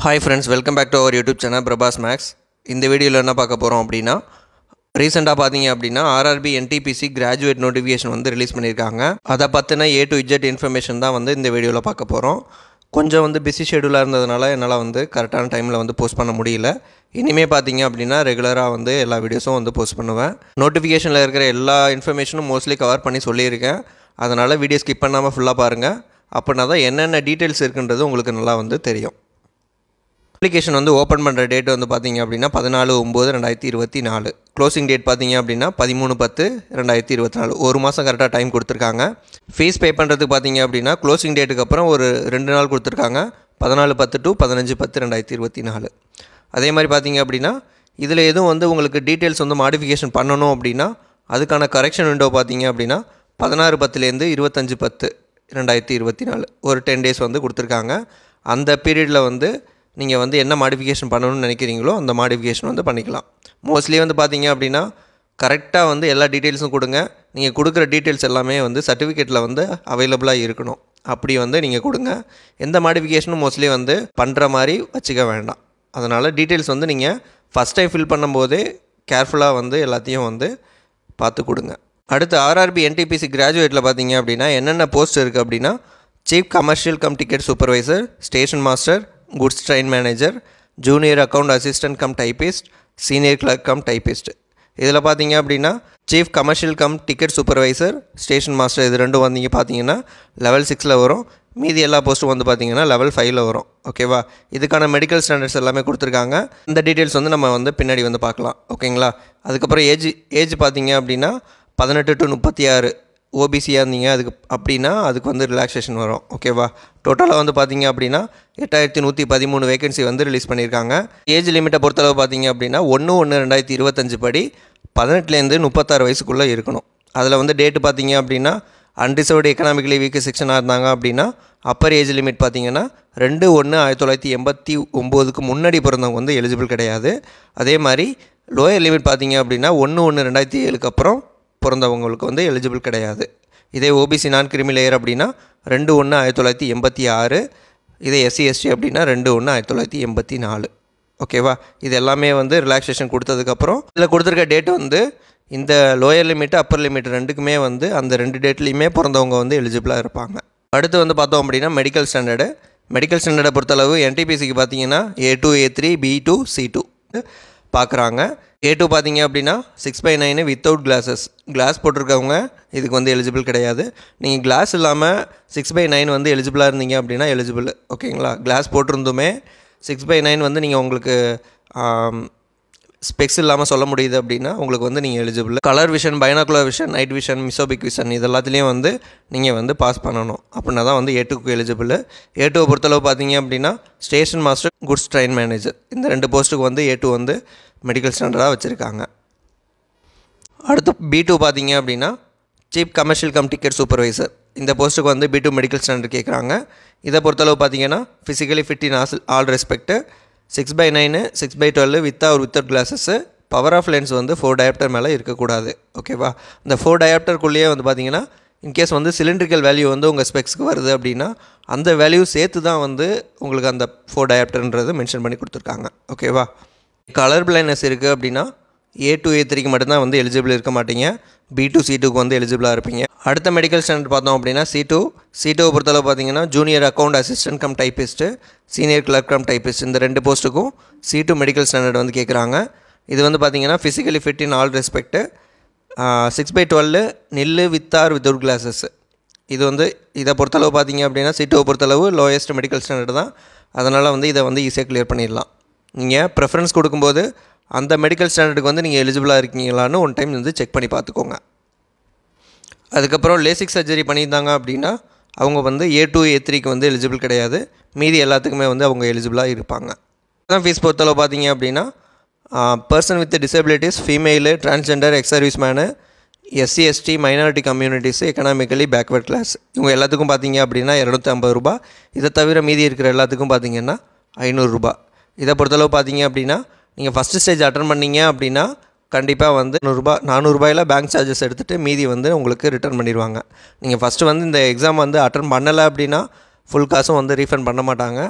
Hi friends, welcome back to our YouTube channel Prabhas Max. இந்த வீடியோவில் என்ன பார்க்க போகிறோம் அப்படின்னா ரீசெண்டாக பார்த்தீங்க அப்படின்னா RRB NTPC கிராஜுவேட் நோட்டிஃபிகேஷன் வந்து ரிலீஸ் பண்ணியிருக்காங்க. அதை பற்றின A to Z இன்ஃபர்மேஷன் தான் வந்து இந்த வீடியோவில் பார்க்க போகிறோம். கொஞ்சம் வந்து பிஸி ஷெடியூலாக இருந்ததுனால என்னால் வந்து கரெக்டான டைமில் வந்து போஸ்ட் பண்ண முடியல. இனிமேல் பார்த்தீங்க அப்படின்னா ரெகுலராக வந்து எல்லா வீடியோஸும் வந்து போஸ்ட் பண்ணுவேன். நோட்டிஃபிகேஷனில் இருக்கிற எல்லா இன்ஃபர்மேஷனும் மோஸ்ட்லி கவர் பண்ணி சொல்லியிருக்கேன். அதனால் வீடியோ ஸ்கிப் பண்ணாமல் ஃபுல்லாக பாருங்கள். அப்படின்னா தான் என்னென்ன டீட்டெயில்ஸ் இருக்குன்றது உங்களுக்கு நல்லா வந்து தெரியும். அப்ளிகேஷன் வந்து ஓப்பன் பண்ணுற டேட் வந்து பார்த்திங்க அப்படின்னா 14/9/2024. க்ளோசிங் டேட் பார்த்திங்க அப்படின்னா 13/10/2024. ஒரு மாதம் கரெக்டாக டைம் கொடுத்துருக்காங்க. ஃபீஸ் பே பண்ணுறதுக்கு பார்த்திங்க அப்படின்னா க்ளோசிங் டேட்டுக்கு அப்புறம் ஒரு 2 நாள் கொடுத்துருக்காங்க. 14/10 to 15/10/2024. அதே மாதிரி பார்த்திங்க அப்படின்னா இதில் எதுவும் வந்து உங்களுக்கு டீட்டெயில்ஸ் வந்து மாடிஃபிகேஷன் பண்ணணும் அப்படின்னா அதுக்கான கரெக்ஷன் விண்டோ பார்த்திங்க அப்படின்னா 16/10 25/10/2024 ஒரு 10 days வந்து கொடுத்துருக்காங்க. அந்த பீரியடில் வந்து நீங்கள் வந்து என்ன மாடிஃபிகேஷன் பண்ணணும்னு நினைக்கிறீங்களோ அந்த மாடிஃபிகேஷன் வந்து பண்ணிக்கலாம். மோஸ்ட்லி வந்து பார்த்தீங்க அப்படின்னா கரெக்டாக வந்து எல்லா டீட்டெயில்ஸும் கொடுங்க. நீங்கள் கொடுக்குற டீட்டெயில்ஸ் எல்லாமே வந்து சர்டிஃபிகேட்டில் வந்து அவைலபிளாக இருக்கணும். அப்படி வந்து நீங்கள் கொடுங்க. எந்த மாடிஃபிகேஷனும் மோஸ்ட்லி வந்து பண்ணுற மாதிரி வச்சுக்க வேண்டாம். அதனால் டீட்டெயில்ஸ் வந்து நீங்கள் ஃபஸ்ட் டைம் ஃபில் பண்ணும்போதே கேர்ஃபுல்லாக வந்து எல்லாத்தையும் வந்து பார்த்து கொடுங்க. அடுத்து RRB NTPC கிராஜுவேட்டில் பார்த்தீங்க அப்படின்னா என்னென்ன போஸ்ட் இருக்குது அப்படின்னா chief commercial come ticket supervisor, station master, goods train manager, junior account assistant come typist, senior clerk come typist. இதில் பார்த்தீங்க அப்படின்னா chief commercial come ticket supervisor, station master இது ரெண்டும் வந்தீங்க பார்த்தீங்கன்னா லெவல் 6 வரும். மீதி எல்லா போஸ்ட்டும் வந்து பார்த்தீங்கன்னா லெவல் 5 வரும். ஓகேவா? இதுக்கான மெடிக்கல் ஸ்டாண்டர்ட்ஸ் எல்லாமே கொடுத்துருக்காங்க. இந்த டீட்டெயில்ஸ் வந்து நம்ம வந்து பின்னாடி வந்து பார்க்கலாம். ஓகேங்களா? அதுக்கப்புறம் ஏஜ் பார்த்தீங்க அப்படின்னா 18 to 36 ஓபிசியாக இருந்தீங்க அதுக்கு வந்து ரிலாக்ஸேஷன் வரும். ஓகேவா? டோட்டலாக வந்து பார்த்தீங்க அப்படின்னா 8113 வேகன்சி வந்து ரிலீஸ் பண்ணியிருக்காங்க. ஏஜ் லிமிட்டை பொறுத்தளவு பார்த்தீங்க அப்படின்னா 1/1/2025 படி 18லேருந்து 36 வயசுக்குள்ளே இருக்கணும். அதில் வந்து டேட்டு பார்த்தீங்க அப்படின்னா அன்ரிசர்வ்டு எக்கனாமிக்கலி வீக் செக்ஷனாக இருந்தாங்க அப்படின்னா அப்பர் ஏஜ் லிமிட் பார்த்தீங்கன்னா 2/1/1989 முன்னாடி பிறந்தவங்க வந்து எலிஜிபிள் கிடையாது. அதே மாதிரி லோயர் லிமிட் பார்த்தீங்க அப்படின்னா 1/1/2007 அப்புறம் பிறந்தவங்களுக்கு வந்து எலிஜிபிள் கிடையாது. இதே ஓபிசி நான் கிரிமி லேயர் அப்படின்னா 2/1/1986. இதே SC/ST அப்படின்னா 2/1/1984. ஓகேவா? இது எல்லாமே வந்து ரிலாக்ஸேஷன் கொடுத்ததுக்கப்புறம் இதில் கொடுத்துருக்க டேட் வந்து இந்த லோயர் லிமிட் அப்பர் லிமிட் ரெண்டுக்குமே வந்து அந்த 2 டேட்லேயுமே பிறந்தவங்க வந்து எலிஜிபிளாக இருப்பாங்க. அடுத்து வந்து பார்த்தோம் அப்படின்னா மெடிக்கல் ஸ்டாண்டர்டை பொறுத்தளவு NTPCக்கு பார்த்தீங்கன்னா A2 A3 B2 C2 பார்க்குறாங்க. A2 பார்த்தீங்க அப்படின்னா 6/9 வித்தவுட் கிளாஸ் போட்டிருக்கவங்க இதுக்கு வந்து எலிஜிபிள் கிடையாது. நீங்கள் கிளாஸ் இல்லாமல் 6/9 வந்து எலிஜிபிளாக இருந்தீங்க அப்படின்னா எலிஜிபிள். ஓகேங்களா? கிளாஸ் போட்டிருந்துமே 6/9 வந்து நீங்கள் உங்களுக்கு ஸ்பெக்ஸ் இல்லாமல் சொல்ல முடியுது அப்படின்னா உங்களுக்கு வந்து நீங்கள் eligible. Colour vision, binocular vision, night vision, mesopic vision இது எல்லாத்துலேயும் வந்து நீங்கள் வந்து பாஸ் பண்ணணும். அப்படின்னா தான் வந்து A2க்கு எலிஜிபிள். A2 பொறுத்தளவு பார்த்தீங்க அப்படின்னா station master, goods train manager இந்த 2 போஸ்ட்டுக்கு வந்து A2 வந்து மெடிக்கல் ஸ்டாண்டர்டாக வச்சுருக்காங்க. அடுத்து B2 பார்த்தீங்க அப்படின்னா chief commercial come ticket supervisor இந்த போஸ்ட்டுக்கு வந்து B2 மெடிக்கல் ஸ்டாண்டர்ட் கேட்குறாங்க. இதை பொறுத்தளவு பார்த்தீங்கன்னா physically fit in all respect, 6/9 6/12 with or without glasses, power of lens வந்து 4 டயாப்டர் மேலே இருக்கக்கூடாது. ஓகேவா? இந்த 4 டயாப்டருக்குள்ளேயே வந்து பார்த்தீங்கன்னா இன்கேஸ் வந்து சிலிண்ட்ரிக்கல் வேல்யூ வந்து உங்கள் ஸ்பெக்ஸ்க்கு வருது அப்படின்னா அந்த வேல்யூ சேர்த்து தான் வந்து உங்களுக்கு அந்த 4 டயாப்டர்ன்றது மென்ஷன் பண்ணி கொடுத்துருக்காங்க. ஓகேவா? கலர் பிளைண்ட்னஸ் இருக்குது அப்படின்னா A2 A3க்கு மட்டும்தான் வந்து எலிஜிபிள் இருக்க மாட்டீங்க. B2 C2க்கு வந்து எலிஜிபிளாக இருப்பீங்க. அடுத்த மெடிக்கல் ஸ்டாண்டர்ட் பார்த்தோம் அப்படின்னா C2 பொறுத்தளவு பார்த்தீங்கன்னா junior account assistant cum typist, senior clerk cum typist இந்த 2 போஸ்ட்டுக்கும் C2 மெடிக்கல் ஸ்டாண்டர்ட் வந்து கேட்குறாங்க. இது வந்து பார்த்தீங்கன்னா physically fit in all respect, 6/12 நில்லு வித் ஆர் வித்தவுட் கிளாஸஸ். இது வந்து இதை பொறுத்தளவு பார்த்தீங்க அப்படின்னா C2 பொறுத்தளவு லோயஸ்ட் மெடிக்கல் ஸ்டாண்டர்ட் தான். அதனால் வந்து இதை வந்து ஈஸியாக கிளியர் பண்ணிடலாம். நீங்கள் ப்ரெஃபரன்ஸ் கொடுக்கும்போது அந்த மெடிக்கல் ஸ்டாண்டர்டுக்கு வந்து நீங்கள் எலிஜிபிளாக இருக்கீங்களான்னு ஒன் டைம் வந்து செக் பண்ணி பார்த்துக்கோங்க. அதுக்கப்புறம் லேசிக் சர்ஜரி பண்ணியிருந்தாங்க அப்படின்னா அவங்க வந்து A2 A3க்கு வந்து எலிஜிபிள் கிடையாது. மீதி எல்லாத்துக்குமே வந்து அவங்க எலிஜிபிளாக இருப்பாங்க. அதான் ஃபீஸ் பொறுத்தளவு பார்த்தீங்க அப்படின்னா person with disabilities, female, transgender, ex service men, SC/ST, minority communities, economically backward class இவங்க எல்லாத்துக்கும் பார்த்தீங்க அப்படின்னா 250 ரூபா. இதை தவிர மீதி இருக்கிற எல்லாத்துக்கும் பார்த்தீங்கன்னா 500 ரூபா. இதை பொறுத்தளவு பார்த்தீங்க அப்படின்னா நீங்கள் ஃபஸ்ட்டு ஸ்டேஜ் அட்டன் பண்ணீங்க அப்படின்னா கண்டிப்பாக வந்து 400 ரூபாயில் பேங்க் சார்ஜஸ் எடுத்துகிட்டு மீதி வந்து உங்களுக்கு ரிட்டர்ன் பண்ணிடுவாங்க. நீங்கள் ஃபஸ்ட்டு வந்து இந்த எக்ஸாம் வந்து அட்டன் பண்ணலை அப்படின்னா ஃபுல் காசும் வந்து ரீஃபண்ட் பண்ண மாட்டாங்க.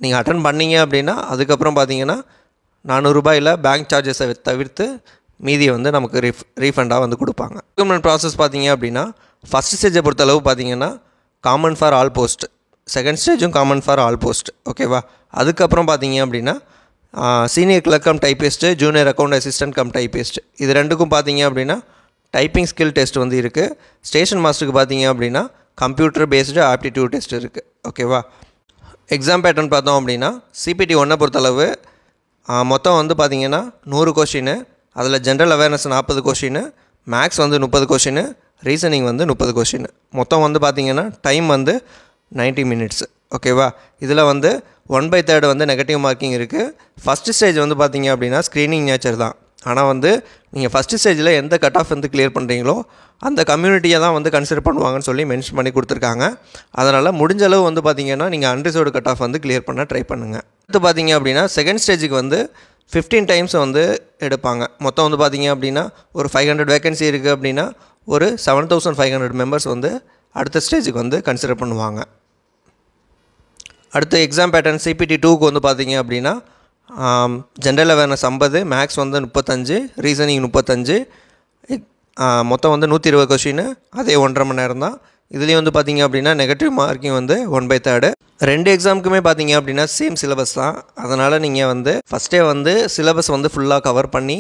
நீங்கள் அட்டன் பண்ணீங்க அப்படின்னா அதுக்கப்புறம் பார்த்தீங்கன்னா ₹400 பேங்க் சார்ஜஸை தவிர்த்து மீதியை வந்து நமக்கு ரீஃபண்டாக வந்து கொடுப்பாங்க. ரெக்ரூட்மெண்ட் ப்ராசஸ் பார்த்தீங்க அப்படின்னா ஃபஸ்ட் ஸ்டேஜை பொறுத்தளவு பார்த்தீங்கன்னா common for all post, second ஸ்டேஜும் காமன் ஃபார் ஆல் போஸ்ட், ஓகேவா. அதுக்கப்புறம் பார்த்தீங்க அப்படின்னா senior clerk cum typist, junior account assistant cum typist, இது ரெண்டுக்கும் பார்த்தீங்க அப்படின்னா டைப்பிங் ஸ்கில் டெஸ்ட் வந்து இருக்குது. ஸ்டேஷன் மாஸ்டருக்கு பார்த்தீங்க அப்படின்னா கம்ப்யூட்டர் பேஸ்டு ஆப்டிடியூட் டெஸ்ட் இருக்குது, ஓகேவா. எக்ஸாம் பேட்டர்ன் பார்த்தோம் அப்படின்னா CPT 1 பொறுத்தளவு மொத்தம் வந்து பார்த்திங்கன்னா 100 கொஷின், அதில் ஜென்ரல் அவேர்னஸ் 40 கொஷின், மேக்ஸ் வந்து 30 கொஷின், ரீசனிங் வந்து 30 கொஷின். மொத்தம் வந்து பார்த்திங்கன்னா டைம் வந்து 90 மினிட்ஸ், ஓகேவா. இதில் வந்து 1/3 வந்து நெகட்டிவ் மார்க்கிங் இருக்குது. ஃபஸ்ட்டு ஸ்டேஜ் வந்து பார்த்திங்க அப்படின்னா ஸ்க்ரீனிங் நேச்சர் தான். ஆனால் வந்து நீங்கள் ஃபஸ்ட்டு ஸ்டேஜில் எந்த கட் ஆஃப் வந்து கிளியர் பண்ணுறீங்களோ அந்த கம்யூனிட்டியை தான் வந்து கன்சிடர் பண்ணுவாங்கன்னு சொல்லி மென்ஷன் பண்ணி கொடுத்துருக்காங்க. அதனால் முடிஞ்ச அளவு வந்து பார்த்திங்கன்னா நீங்கள் அன்ரிசர்வ்டு கட் ஆஃப் வந்து கிளியர் பண்ண ட்ரை பண்ணுங்கள். அடுத்து பார்த்திங்க அப்படின்னா செகண்ட் ஸ்டேஜுக்கு வந்து 15 டைம்ஸ் வந்து எடுப்பாங்க. மொத்தம் வந்து பார்த்திங்க அப்படின்னா ஒரு 500 வேக்கன்சி இருக்குது அப்படின்னா ஒரு 7500 மெம்பர்ஸ் வந்து அடுத்த ஸ்டேஜுக்கு வந்து கன்சிடர் பண்ணுவாங்க. அடுத்த எக்ஸாம் பேட்டர்ன் CPT 2க்கு வந்து பார்த்திங்க அப்படின்னா ஜென்ரல் அவேர்னஸ் 50, மேக்ஸ் வந்து 35, ரீசனிங் 35, மொத்தம் வந்து 120 கொஷின், அதே 1.5 மணி நேரம் தான். இதுலேயும் வந்து பார்த்திங்க அப்படின்னா நெகட்டிவ் மார்க்கிங் வந்து 1/3. ரெண்டு எக்ஸாமுக்குமே பார்த்திங்க அப்படின்னா சேம் சிலபஸ் தான். அதனால் நீங்கள் வந்து ஃபஸ்ட்டே வந்து சிலபஸ் வந்து ஃபுல்லாக கவர் பண்ணி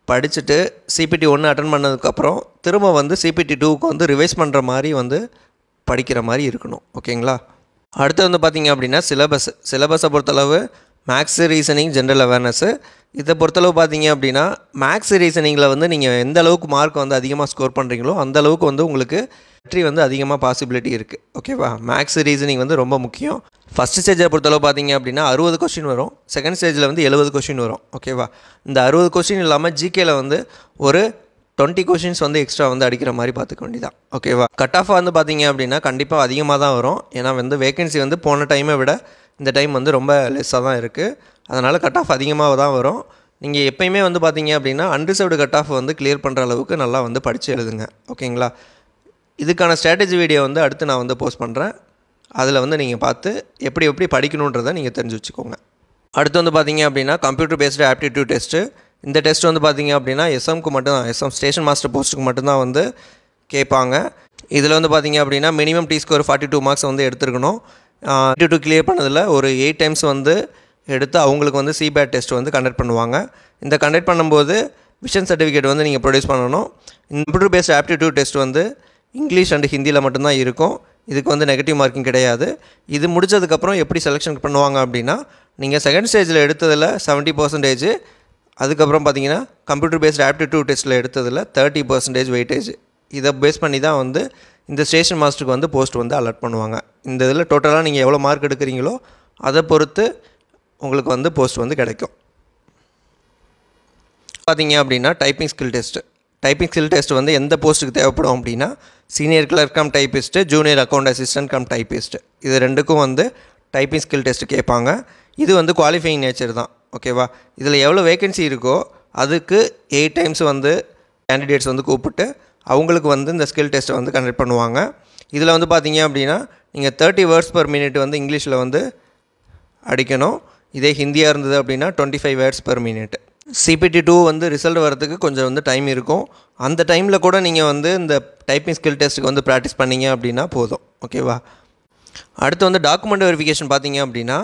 படிச்சுட்டு CPT 1 அட்டன் பண்ணதுக்கப்புறம் திரும்ப வந்து CPT 2க்கு வந்து ரிவைஸ் பண்ணுற மாதிரி வந்து படிக்கிற மாதிரி இருக்கணும், ஓகேங்களா. அடுத்து வந்து பார்த்திங்க அப்படின்னா சிலபஸை பொறுத்தளவு மேக்ஸு, ரீசனிங், ஜென்ரல் அவேர்னஸ்ஸு, இதை பொறுத்தளவு பார்த்திங்க அப்படின்னா மேக்ஸு ரீசனிங்கில் வந்து நீங்கள் எந்த அளவுக்கு மார்க் வந்து அதிகமாக ஸ்கோர் பண்ணுறீங்களோ அந்த அளவுக்கு வந்து உங்களுக்கு வெற்றி வந்து அதிகமாக பாசிபிலிட்டி இருக்குது, ஓகேவா. மேக்ஸு ரீசனிங் வந்து ரொம்ப முக்கியம். ஃபஸ்ட்டு ஸ்டேஜில் பொறுத்தளவு பார்த்திங்க அப்படின்னா 60 கொஷின் வரும், செகண்ட் ஸ்டேஜில் வந்து 70 கொஷின் வரும், ஓகேவா. இந்த 60 கொஷின் இல்லாமல் GKல வந்து ஒரு 20 கொஷின்ஸ் வந்து எக்ஸ்ட்ரா வந்து அடிக்கிற மாதிரி பார்த்துக்க வேண்டியதான், ஓகேவா. கட் ஆஃப் வந்து பார்த்திங்க அப்படின்னா கண்டிப்பாக அதிகமாக தான் வரும். ஏன்னா வந்து வேகன்சி வந்து போன டைமை விட இந்த டைம் வந்து ரொம்ப லெஸ்ஸாக தான் இருக்குது. அதனால் கட் ஆஃப் அதிகமாக தான் வரும். நீங்கள் எப்போயுமே வந்து பார்த்திங்க அப்படின்னா அன்ரிசர்வ்டு கட் ஆஃப் வந்து கிளியர் பண்ணுற அளவுக்கு நல்லா வந்து படித்து எழுதுங்க, ஓகேங்களா. இதுக்கான ஸ்ட்ராட்டஜி வீடியோ வந்து அடுத்து நான் வந்து போஸ்ட் பண்ணுறேன். அதில் வந்து நீங்கள் பார்த்து எப்படி படிக்கணுன்றதை நீங்கள் தெரிஞ்சு வச்சுக்கோங்க. அடுத்து வந்து பார்த்திங்க அப்படின்னா கம்ப்யூட்டர் பேஸ்டு ஆப்டிடியூட் டெஸ்ட்டு. இந்த டெஸ்ட் வந்து பார்த்திங்க அப்படின்னா SMக்கு மட்டும்தான், SM ஸ்டேஷன் மாஸ்டர் போஸ்ட்டுக்கு மட்டும்தான் வந்து கேட்பாங்க. இதில் வந்து பார்த்திங்க அப்படின்னா மினிமம் T ஸ்கோர் 42 மார்க்ஸ் வந்து எடுத்துருக்கணும். 22 கிளியர் பண்ணதில் ஒரு 8 டைம்ஸ் வந்து எடுத்து அவங்களுக்கு வந்து CBAT டெஸ்ட் வந்து கண்டக்ட் பண்ணுவாங்க. இந்த கண்டக்ட் பண்ணும்போது விஷன் சர்டிஃபிகேட் வந்து நீங்கள் ப்ரொடியூஸ் பண்ணணும். கம்ப்யூட்டர் பேஸ்ட் ஆப்டிடியூட் டெஸ்ட் வந்து இங்கிலீஷ் அண்ட் ஹிந்தியில் மட்டும்தான் இருக்கும். இதுக்கு வந்து நெகட்டிவ் மார்க்கிங் கிடையாது. இது முடித்ததுக்கப்புறம் எப்படி செலெக்ஷன் பண்ணுவாங்க அப்படின்னா நீங்கள் செகண்ட் ஸ்டேஜில் எடுத்ததில் 70%, அதுக்கப்புறம் பார்த்தீங்கன்னா கம்ப்யூட்டர் பேஸ்ட் ஆப்டிடியூட் டெஸ்ட்டில் எடுத்ததில் 30% வெயிட்டேஜ். இதை பேஸ் பண்ணி தான் வந்து இந்த ஸ்டேஷன் மாஸ்டருக்கு வந்து போஸ்ட் வந்து அலாட் பண்ணுவாங்க. இந்த இதில் டோட்டலாக நீங்கள் எவ்வளோ மார்க் எடுக்கிறீங்களோ அதை பொறுத்து உங்களுக்கு வந்து போஸ்ட் வந்து கிடைக்கும். பார்த்தீங்க அப்படின்னா டைப்பிங் ஸ்கில் டெஸ்ட் வந்து எந்த போஸ்ட்டுக்கு தேவைப்படும் அப்படின்னா senior clerk cum typist, junior account assistant cum typist, இது ரெண்டுக்கும் வந்து டைப்பிங் ஸ்கில் டெஸ்ட் கேட்பாங்க. இது வந்து குவாலிஃபையிங் நேச்சர் தான், ஓகேவா. இதில் எவ்வளோ வேகன்சி இருக்கோ அதுக்கு 8 டைம்ஸ் வந்து கேண்டிடேட்ஸ் வந்து கூப்பிட்டு அவங்களுக்கு வந்து இந்த ஸ்கில் டெஸ்ட்டை வந்து கண்டக்ட் பண்ணுவாங்க. இதில் வந்து பார்த்தீங்க அப்படின்னா நீங்கள் 30 வேர்ட்ஸ் பர் மினிட் வந்து இங்கிலீஷில் வந்து அடிக்கணும். இதே ஹிந்தியாக இருந்தது அப்படின்னா 25 வேர்ட்ஸ் பர் மினிட். CPT 2 வந்து ரிசல்ட் வரதுக்கு கொஞ்சம் வந்து டைம் இருக்கும். அந்த டைமில் கூட நீங்கள் வந்து இந்த டைப்பிங் ஸ்கில் டெஸ்ட்டுக்கு வந்து ப்ராக்டிஸ் பண்ணிங்க அப்படின்னா போதும், ஓகேவா. அடுத்து வந்து டாக்குமெண்ட் வெரிஃபிகேஷன் பார்த்தீங்க அப்படின்னா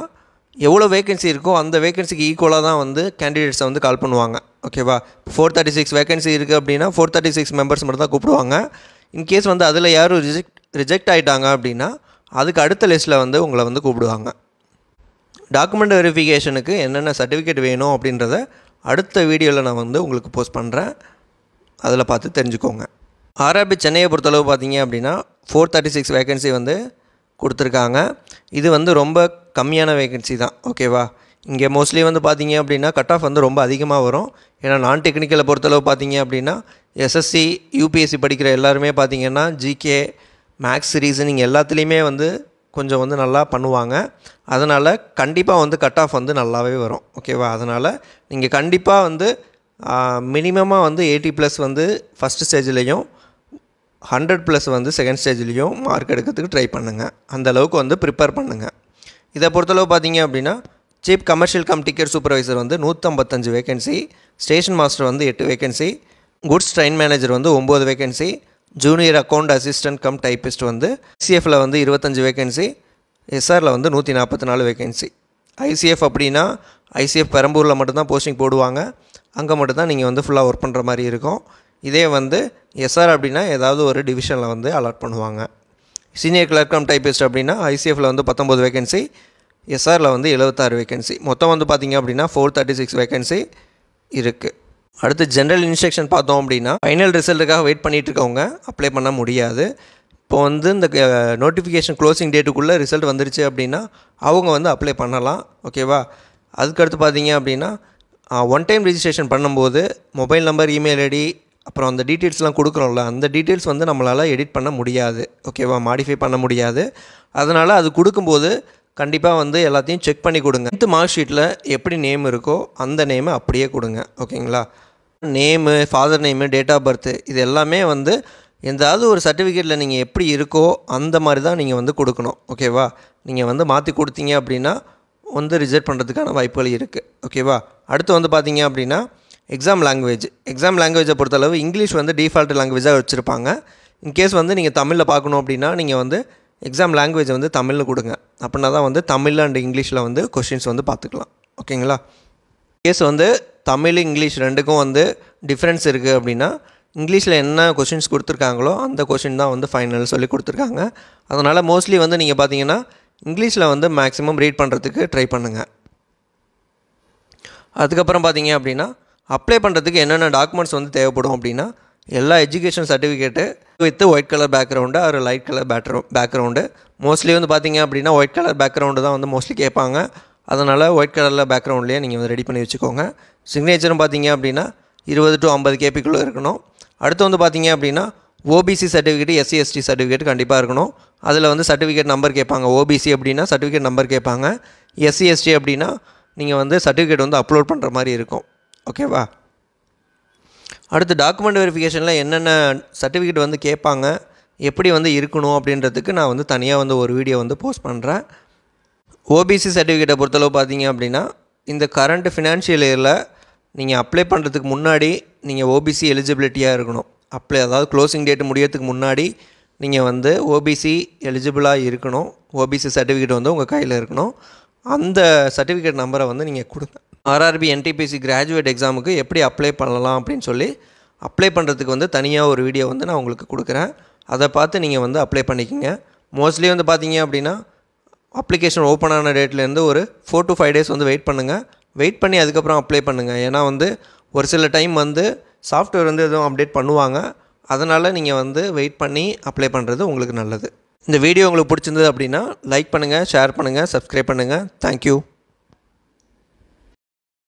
எவ்வளோ வேகன்சி இருக்கோ அந்த வேகன்சிக்கு ஈக்குவலாக தான் வந்து கேண்டிடேட்ஸை வந்து கால் பண்ணுவாங்க, ஓகேவா. 436 வேகன்சி இருக்குது அப்படின்னா 436 மெம்பர்ஸ் மட்டும் தான் கூப்பிடுவாங்க. இன்கேஸ் வந்து அதில் யாரும் ரிஜெக்ட் ஆகிட்டாங்க அப்படின்னா அதுக்கு அடுத்த லிஸ்ட்டில் வந்து உங்களை வந்து கூப்பிடுவாங்க. டாக்குமெண்ட் வெரிஃபிகேஷனுக்கு என்னென்ன சர்டிஃபிகேட் வேணும் அப்படின்றத அடுத்த வீடியோவில் நான் வந்து உங்களுக்கு போஸ்ட் பண்ணுறேன். அதில் பார்த்து தெரிஞ்சுக்கோங்க. RRB சென்னையை பொறுத்தளவு பார்த்தீங்க அப்படின்னா 436 வேகன்சி வந்து கொடுத்துருக்காங்க. இது வந்து ரொம்ப கம்மியான வேகன்சி தான், ஓகேவா. இங்கே மோஸ்ட்லி வந்து பார்த்தீங்க அப்படின்னா கட் ஆஃப் வந்து ரொம்ப அதிகமாக வரும். ஏன்னா நான் டெக்னிக்கலை பொறுத்தளவு பார்த்தீங்க அப்படின்னா SSC UPSC படிக்கிற எல்லாருமே பார்த்தீங்கன்னா GK, மேக்ஸ், ரீசனிங் எல்லாத்துலேயுமே வந்து கொஞ்சம் வந்து நல்லா பண்ணுவாங்க. அதனால் கண்டிப்பாக வந்து கட் ஆஃப் வந்து நல்லாவே வரும், ஓகேவா. அதனால் நீங்கள் கண்டிப்பாக வந்து மினிமமாக வந்து 80+ வந்து ஃபஸ்ட்டு ஸ்டேஜ்லேயும் 100+ வந்து செகண்ட் ஸ்டேஜ்லேயும் மார்க் எடுக்கிறதுக்கு ட்ரை பண்ணுங்கள். அந்த அளவுக்கு வந்து ப்ரிப்பேர் பண்ணுங்கள். இதை பொறுத்தளவு பார்த்தீங்க அப்படின்னா chief commercial come ticket supervisor வந்து 155 வேகன்சி, ஸ்டேஷன் மாஸ்டர் வந்து 8 வேகன்சி, குட்ஸ் ட்ரெயின் மேனேஜர் வந்து 9 vacancy, junior account assistant cum typist வந்து ஐசிஎஃப்பில் வந்து 25 வேகன்சி, எஸ்ஆரில் வந்து 144 வேகன்சி. ஐசிஎஃப் அப்படின்னா ஐசிஎஃப் பெரம்பூரில் மட்டும்தான் போஸ்டிங் போடுவாங்க. அங்கே மட்டும்தான் நீங்கள் வந்து ஃபுல்லாக ஒர்க் பண்ணுற மாதிரி இருக்கும். இதே வந்து எஸ்ஆர் அப்படின்னா ஏதாவது ஒரு டிவிஷனில் வந்து அலாட் பண்ணுவாங்க. சீனியர் கிளர்க் கம் டைப்பிஸ்ட் அப்படின்னா ஐசிஎஃப்பில் வந்து 19 வேகன்சி, எஸ்ஆரில் வந்து 76 வேகன்சி. மொத்தம் வந்து பார்த்திங்க அப்படின்னா 436 வேகன்சி இருக்குது. அடுத்து ஜென்ரல் இன்ஸ்ட்ரக்ஷன் பார்த்தோம் அப்படின்னா ஃபைனல் ரிசல்ட்டுக்காக வெயிட் பண்ணிகிட்டு இருக்கவங்க அப்ளை பண்ண முடியாது. இப்போ வந்து இந்த நோட்டிஃபிகேஷன் க்ளோசிங் டேட்டுக்குள்ளே ரிசல்ட் வந்துருச்சு அப்படின்னா அவங்க வந்து அப்ளை பண்ணலாம். ஓகேவா? அதுக்கடுத்து பார்த்தீங்க அப்படின்னா ஒன் டைம் ரிஜிஸ்ட்ரேஷன் பண்ணும்போது மொபைல் நம்பர், இமெயில் ஐடி, அப்புறம் அந்த டீட்டெயில்ஸ்லாம் கொடுக்குறோம்ல, அந்த டீட்டெயில்ஸ் வந்து நம்மளால் எடிட் பண்ண முடியாது. ஓகேவா? மாடிஃபை பண்ண முடியாது. அதனால் அது கொடுக்கும்போது கண்டிப்பாக வந்து எல்லாத்தையும் செக் பண்ணி கொடுங்க. 10th மார்க் ஷீட்டில் எப்படி நேம் இருக்கோ அந்த நேமை அப்படியே கொடுங்க. ஓகேங்களா? Name, father name, date of birth இது எல்லாமே வந்து எந்தாவது ஒரு சர்டிஃபிகேட்டில் நீங்கள் எப்படி இருக்கோ அந்த மாதிரி தான் நீங்கள் வந்து கொடுக்கணும். ஓகேவா? நீங்கள் வந்து மாற்றி கொடுத்தீங்க அப்படின்னா வந்து ரிஜெக்ட் பண்ணுறதுக்கான வாய்ப்புகள் இருக்குது. ஓகேவா? அடுத்து வந்து பார்த்தீங்க அப்படின்னா எக்ஸாம் லாங்குவேஜை பொறுத்தளவு இங்கிலீஷ் வந்து டிஃபால்ட் லாங்குவேஜாக வச்சுருப்பாங்க. இன்கேஸ் வந்து நீங்கள் தமிழில் பார்க்கணும் அப்படின்னா நீங்கள் வந்து எக்ஸாம் லாங்குவேஜை வந்து தமிழில் கொடுங்க. அப்படின்னா தான் வந்து தமிழ் அண்ட் இங்கிலீஷில் வந்து கொஷின்ஸ் வந்து பார்த்துக்கலாம். ஓகேங்களா? கேஸ் வந்து தமிழ், இங்கிலீஷ் ரெண்டுக்கும் வந்து டிஃப்ரென்ஸ் இருக்குது அப்படின்னா இங்கிலீஷில் என்ன கொஷின்ஸ் கொடுத்துருக்காங்களோ அந்த கொஷின் தான் வந்து ஃபைனல் சொல்லி கொடுத்துருக்காங்க. அதனால் மோஸ்ட்லி வந்து நீங்கள் பார்த்தீங்கன்னா இங்கிலீஷில் வந்து மேக்ஸிமம் ரீட் பண்ணுறதுக்கு ட்ரை பண்ணுங்கள். அதுக்கப்புறம் பார்த்தீங்க அப்படின்னா அப்ளை பண்ணுறதுக்கு என்னென்ன டாக்குமெண்ட்ஸ் வந்து தேவைப்படும் அப்படின்னா எல்லா education certificate with white colour background ஒரு லைட் கலர் பேக்ரவுண்டு. மோஸ்ட்லி வந்து பார்த்தீங்க அப்படின்னா ஒயிட் கலர் பேக்ரவுண்டு தான் வந்து மோஸ்ட்லி கேட்பாங்க. அதனால் ஒயிட் கலரில் பேக்ரவுண்ட்லேயே நீங்கள் வந்து ரெடி பண்ணி வச்சுக்கோங்க. சிக்னேச்சரும் பார்த்தீங்க அப்படின்னா 20 to 50 கேபிக்குள்ளே இருக்கணும். அடுத்து வந்து பார்த்தீங்க அப்படின்னா OBC certificate, SC ST certificate கண்டிப்பாக இருக்கணும். அதில் வந்து சர்டிஃபிகேட் நம்பர் கேட்பாங்க. ஓபிசி அப்படின்னா சர்டிஃபிகேட் நம்பர் கேட்பாங்க. எஸ்சி எஸ்டி அப்படின்னா நீங்கள் வந்து சர்டிஃபிகேட் வந்து அப்லோட் பண்ணுற மாதிரி இருக்கும். ஓகேவா? அடுத்து டாக்குமெண்ட் வெரிஃபிகேஷனில் என்னென்ன சர்டிஃபிகேட் வந்து கேட்பாங்க, எப்படி வந்து இருக்கணும் அப்படின்றதுக்கு நான் வந்து தனியாக வந்து ஒரு வீடியோ வந்து போஸ்ட் பண்ணுறேன். ஓபிசி சர்டிஃபிகேட்டை பொறுத்தளவு பார்த்தீங்க அப்படின்னா இந்த கரண்ட் ஃபினான்ஷியல் இயரில் நீங்கள் அப்ளை பண்ணுறதுக்கு முன்னாடி நீங்கள் ஓபிசி எலிஜிபிலிட்டியாக இருக்கணும். அதாவது க்ளோசிங் டேட் முடியறதுக்கு முன்னாடி நீங்கள் வந்து ஓபிசி எலிஜிபிளாக இருக்கணும். ஓபிசி சர்டிஃபிகேட் வந்து உங்கள் கையில் இருக்கணும். அந்த சர்டிஃபிகேட் நம்பரை வந்து நீங்கள் கொடுங்க. ஆர்ஆர்பி என்டிபிசி கிராஜுவேட் எக்ஸாமுக்கு எப்படி அப்ளை பண்ணலாம் அப்படின்னு சொல்லி அப்ளை பண்ணுறதுக்கு வந்து தனியாக ஒரு வீடியோ வந்து நான் உங்களுக்கு கொடுக்குறேன். அதை பார்த்து நீங்கள் வந்து அப்ளை பண்ணிக்கோங்க. மோஸ்ட்லி வந்து பார்த்தீங்க அப்படின்னா அப்ளிகேஷன் ஓப்பன் ஆன டேட்லேருந்து ஒரு 4 to 5 days வந்து வெயிட் பண்ணுங்கள். வெயிட் பண்ணி அதுக்கப்புறம் அப்ளை பண்ணுங்கள். ஏன்னா வந்து ஒரு சில டைம் வந்து சாஃப்ட்வேர் வந்து எதுவும் அப்டேட் பண்ணுவாங்க. அதனால் நீங்கள் வந்து வெயிட் பண்ணி அப்ளை பண்ணுறது உங்களுக்கு நல்லது. இந்த வீடியோ உங்களுக்கு பிடிச்சிருந்தது அப்படின்னா லைக் பண்ணுங்கள், ஷேர் பண்ணுங்கள், சப்ஸ்கிரைப் பண்ணுங்கள். தேங்க்யூ.